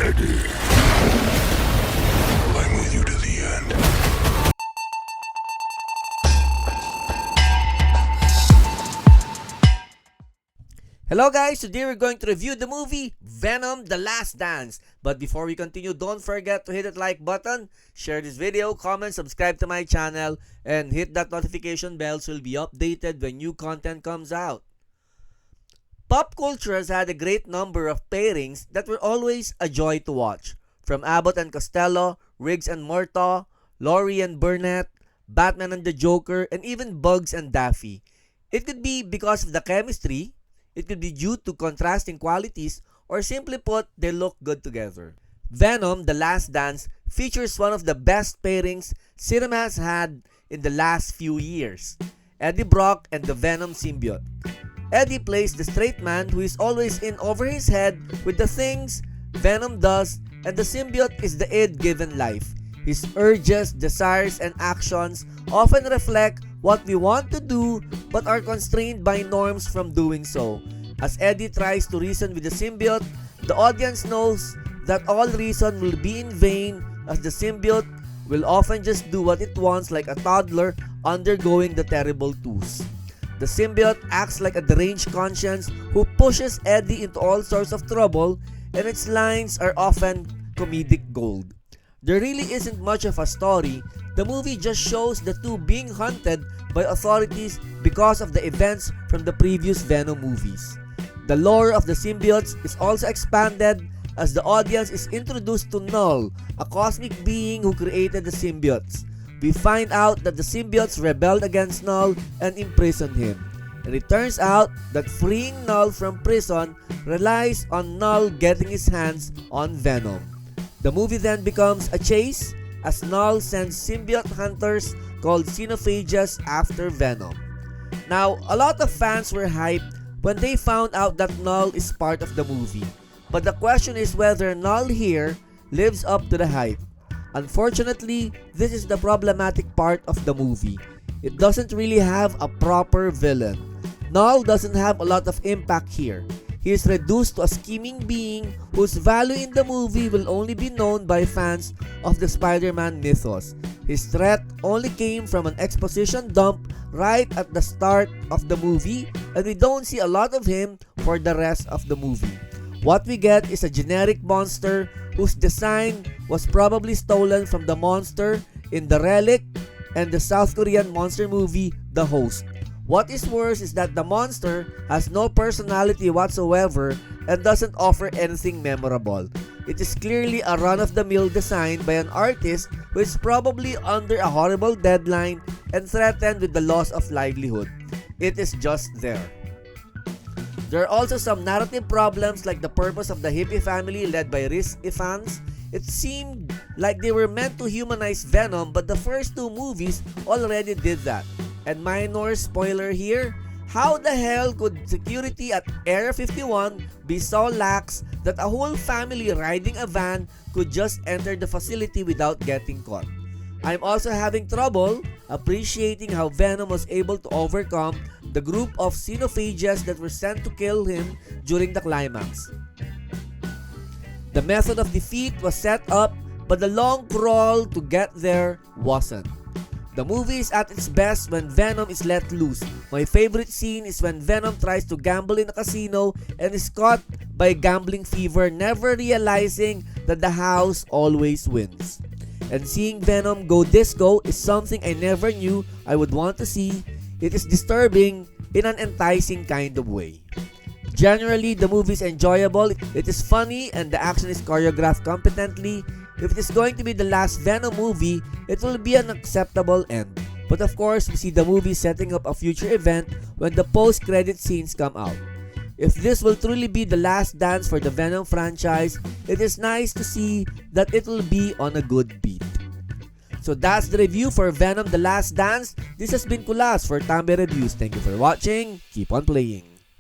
Eddie, I'm with you to the end. Hello guys, today we're going to review the movie Venom: The Last Dance. But before we continue, don't forget to hit that like button, share this video, comment, subscribe to my channel, and hit that notification bell so you'll be updated when new content comes out. Pop culture has had a great number of pairings that were always a joy to watch. From Abbott and Costello, Riggs and Murtaugh, Laurie and Burnett, Batman and the Joker, and even Bugs and Daffy. It could be because of the chemistry, it could be due to contrasting qualities, or simply put, they look good together. Venom: The Last Dance features one of the best pairings cinema has had in the last few years. Eddie Brock and the Venom symbiote. Eddie plays the straight man who is always in over his head with the things Venom does, and the symbiote is the id given life. His urges, desires, and actions often reflect what we want to do but are constrained by norms from doing so. As Eddie tries to reason with the symbiote, the audience knows that all reason will be in vain, as the symbiote will often just do what it wants, like a toddler undergoing the terrible twos. The symbiote acts like a deranged conscience who pushes Eddie into all sorts of trouble, and its lines are often comedic gold. There really isn't much of a story. The movie just shows the two being hunted by authorities because of the events from the previous Venom movies. The lore of the symbiotes is also expanded as the audience is introduced to Null, a cosmic being who created the symbiotes. We find out that the symbiotes rebelled against Null and imprisoned him. And it turns out that freeing Null from prison relies on Null getting his hands on Venom. The movie then becomes a chase as Null sends symbiote hunters called xenophages after Venom. Now, a lot of fans were hyped when they found out that Null is part of the movie. But the question is whether Null here lives up to the hype. Unfortunately, this is the problematic part of the movie. It doesn't really have a proper villain. Null doesn't have a lot of impact here. He is reduced to a scheming being whose value in the movie will only be known by fans of the Spider-Man mythos. His threat only came from an exposition dump right at the start of the movie, and we don't see a lot of him for the rest of the movie. What we get is a generic monster whose design was probably stolen from the monster in The Relic and the South Korean monster movie The Host. What is worse is that the monster has no personality whatsoever and doesn't offer anything memorable. It is clearly a run-of-the-mill design by an artist who is probably under a horrible deadline and threatened with the loss of livelihood. It is just there. There are also some narrative problems, like the purpose of the hippie family led by Rhys Ifans. It seemed like they were meant to humanize Venom, but the first two movies already did that. And minor spoiler here, how the hell could security at Area 51 be so lax that a whole family riding a van could just enter the facility without getting caught? I'm also having trouble appreciating how Venom was able to overcome the group of xenophages that were sent to kill him during the climax. The method of defeat was set up, but the long crawl to get there wasn't. The movie is at its best when Venom is let loose. My favorite scene is when Venom tries to gamble in a casino and is caught by gambling fever, never realizing that the house always wins. And seeing Venom go disco is something I never knew I would want to see. It is disturbing in an enticing kind of way. Generally, the movie is enjoyable, it is funny, and the action is choreographed competently. If it is going to be the last Venom movie, it will be an acceptable end. But of course, we see the movie setting up a future event when the post-credit scenes come out. If this will truly be the last dance for the Venom franchise, it is nice to see that it will be on a good beat. So that's the review for Venom: The Last Dance. This has been Kulas for Tambe Reviews. Thank you for watching. Keep on playing.